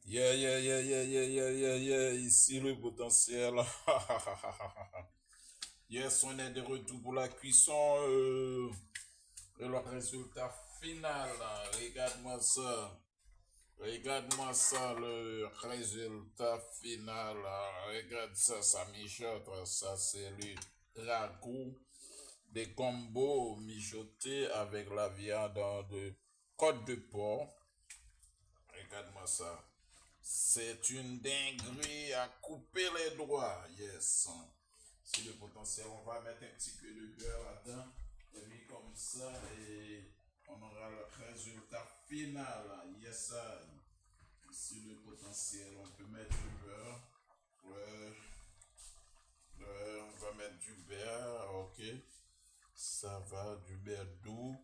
Ici le potentiel. Yes, on est de retour pour la cuisson. Et le résultat final. Regarde-moi ça. Regarde-moi ça, le résultat final. Regarde ça, ça mijote. Ça, c'est le ragoût des combos mijotés avec la viande de côte de porc. Regarde-moi ça. C'est une dinguerie à couper les doigts. Yes. C'est le potentiel. On va mettre un petit peu de beurre là-dedans. Et puis comme ça, et on aura le résultat final. Yes. C'est le potentiel. On peut mettre du beurre. Ouais. Beurre. On va mettre du beurre. Ok. Ça va. Du beurre doux.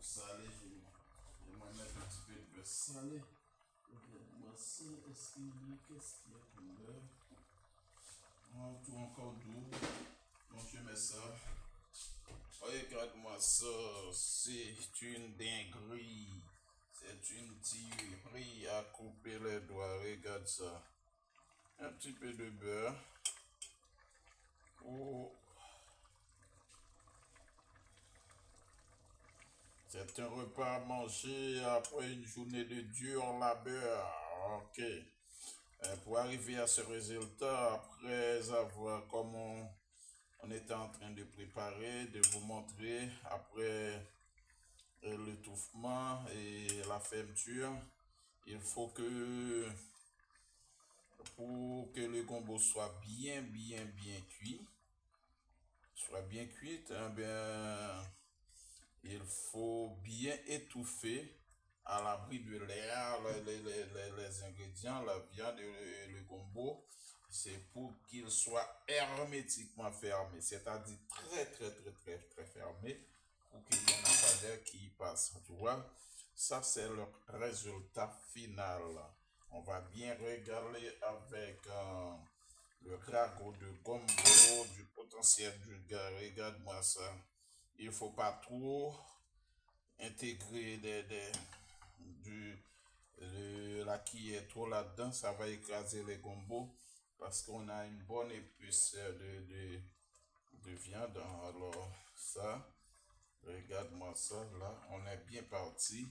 Salé. Je vais mettre un petit peu de beurre salé. Regarde-moi ça, qu'est-ce qu'il y a comme beurre? Oh, tout encore doux. Donc je mets ça. Oh, regarde-moi ça, c'est une dinguerie. C'est une tuerie à couper les doigts. Regarde ça. Un petit peu de beurre. Oh, c'est un repas à manger après une journée de dur labeur. Ok. Pour arriver à ce résultat, après avoir, comme on était en train de préparer, de vous montrer, après l'étouffement et la fermeture, il faut que, pour que le gombo soit bien cuit, eh bien, il faut bien étouffer à l'abri de l'air les ingrédients, la viande et le gombo. C'est pour qu'il soit hermétiquement fermé, c'est-à-dire très fermé pour qu'il n'y ait pas d'air qui y passe. Tu vois, ça c'est le résultat final. On va bien regarder avec le ragoût de gombo, du potentiel du gars. Regarde-moi ça. Il faut pas trop intégrer la qui est trop là-dedans, ça va écraser les gombos parce qu'on a une bonne épice de viande. Alors ça, regarde-moi ça, là, on est bien parti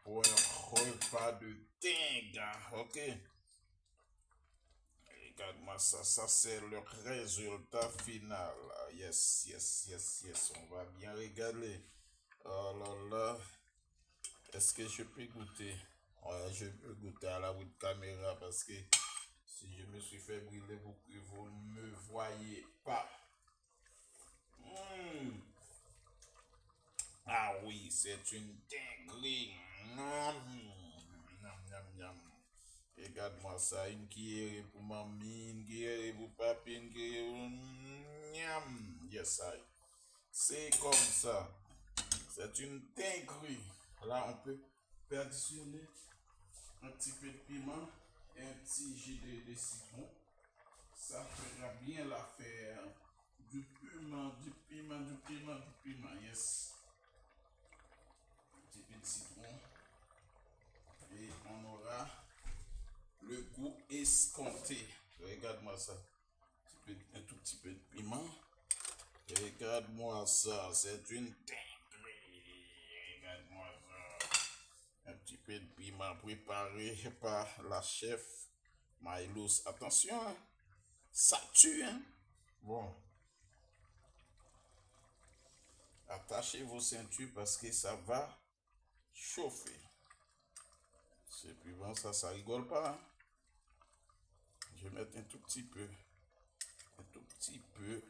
pour un repas de dingue, ok? Regarde-moi ça, ça c'est le résultat final. Yes, on va bien regarder. Oh là là, est-ce que je peux goûter? Ouais, je peux goûter à la web caméra parce que si je me suis fait brûler, vous ne me voyez pas. Mm. Ah oui, c'est une dinguerie. Miam. Regarde-moi ça, une cuillère pour mamie, une cuillère pour papi, une cuillère pour... Miam. Yes, I. C'est comme ça. C'est une dinguerie. Là, on peut additionner un petit peu de piment et un petit jet de citron. Ça fera bien l'affaire. Du piment, yes. Un petit peu de citron. Et on aura le goût escompté. Regarde-moi ça. Un tout petit peu de piment. Regarde-moi ça. C'est une dinguerie. Regarde-moi ça. Un petit peu de piment préparé par la chef Maïlous. Attention, hein. Ça tue, hein. Bon, attachez vos ceintures parce que ça va chauffer. C'est plus bon, ça rigole pas, hein. Je vais mettre un tout petit peu. Un tout petit peu.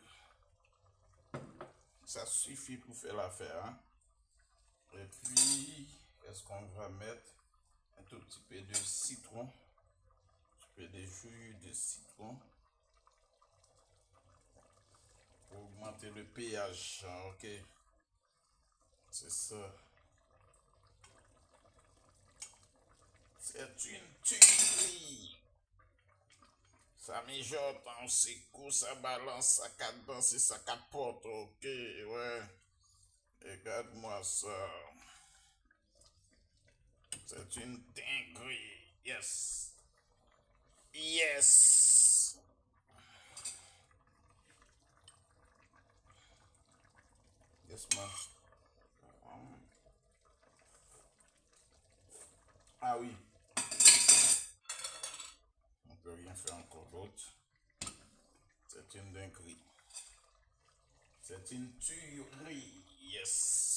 Ça suffit pour faire l'affaire, hein. Et puis, est-ce qu'on va mettre un tout petit peu de citron? Un petit peu de jus de citron. Pour augmenter le pH, ok. C'est ça. C'est une tuerie. Ça mijote, on secoue, ça balance, ça cadence et ça capote, ok, ouais. Regarde-moi ça. C'est une dinguerie. Yes. Yes. Yes, man. Ah oui. On peut rien faire encore d'autre. C'est une dinguerie. C'est une tuerie. Yes.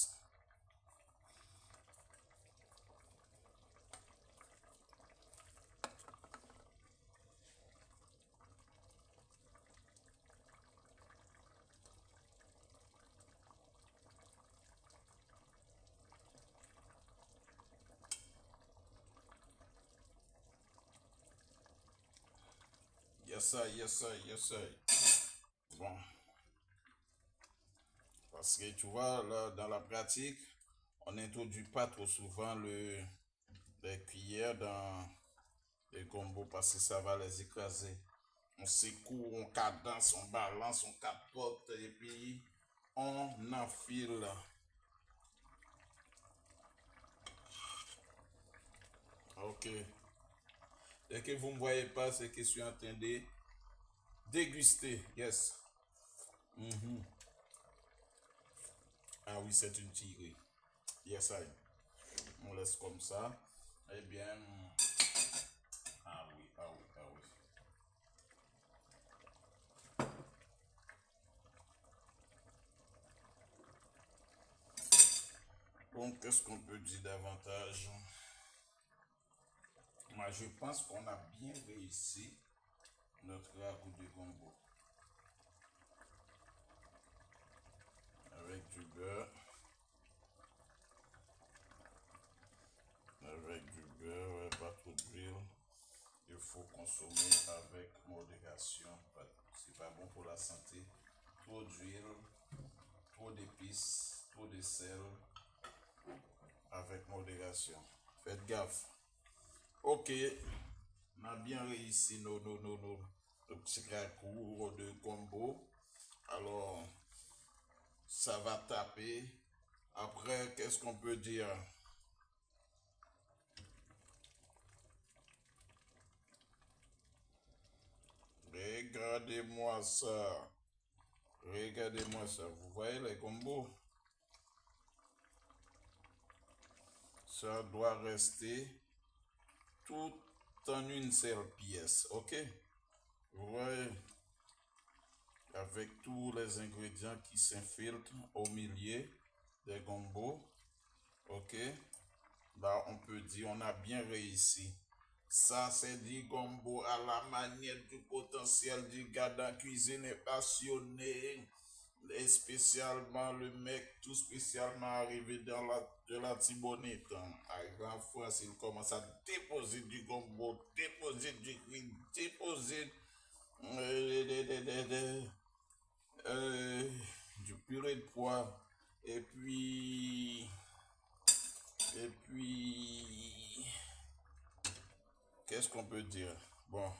Yes, sir, yes, sir, yes, sir. Bon. Parce que tu vois, là, dans la pratique, on n'introduit pas trop souvent les cuillères dans les combos parce que ça va les écraser. On secoue, on cadence, on balance, on capote et puis on enfile. Ok. Et que vous ne me voyez pas, c'est que je suis en train de déguster. Yes. Mhm. Ah oui, c'est une tirée. Yes, I. On laisse comme ça. Eh bien. Ah oui, ah oui, ah oui. Bon, qu'est-ce qu'on peut dire davantage? Moi, je pense qu'on a bien réussi notre ragoût de gombo. Avec du beurre. Avec du beurre, ouais, pas trop d'huile. Il faut consommer avec modération. C'est pas bon pour la santé. Trop d'huile, trop d'épices, trop de sel. Avec modération. Faites gaffe. Ok, on a bien réussi nos petits ragoûts de gombo. Alors, ça va taper. Après, qu'est-ce qu'on peut dire? Regardez-moi ça. Regardez-moi ça. Vous voyez les combos? Ça doit rester tout en une seule pièce. Ok? Vous voyez? Avec tous les ingrédients qui s'infiltrent au milieu des combos. Ok? Là, on peut dire on a bien réussi. Ça, c'est du gombo à la manière du potentiel du gars dans la cuisine est passionné. Et spécialement le mec tout spécialement arrivé de la Tibonite. Arrivé en France, il commence à déposer du gombo, déposer du riz, déposer du purée de pois. Et puis... Et puis... Qu'est-ce qu'on peut dire? Bon,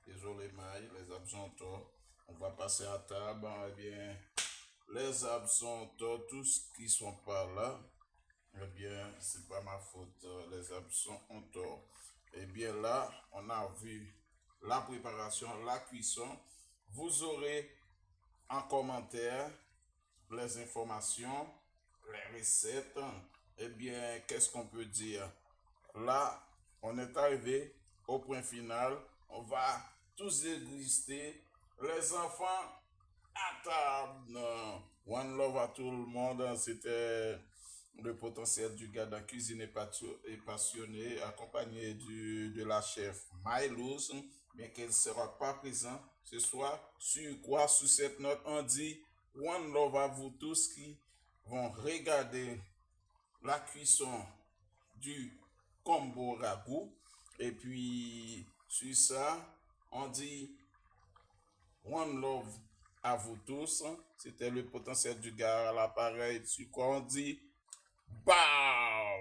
désolé Maï, les absentants. On va passer à table. Eh bien, les absentants, tous qui sont pas là, eh bien, c'est pas ma faute. Les absents ont tort. Eh bien, là, on a vu la préparation, la cuisson. Vous aurez en commentaire les informations, les recettes. Eh bien, qu'est-ce qu'on peut dire? Là, on est arrivé au point final. On va tous déguster. Les enfants à table. One love à tout le monde. C'était le potentiel du gars de la cuisine et passionné, accompagné de la chef Mylos, mais qu'elle ne sera pas présente ce soir. Sur quoi, sous cette note, on dit one love à vous tous qui vont regarder la cuisson du combo ragoût. Et puis, sur ça, on dit one love à vous tous. C'était le potentiel du gars à l'appareil. Sur quoi on dit, bah!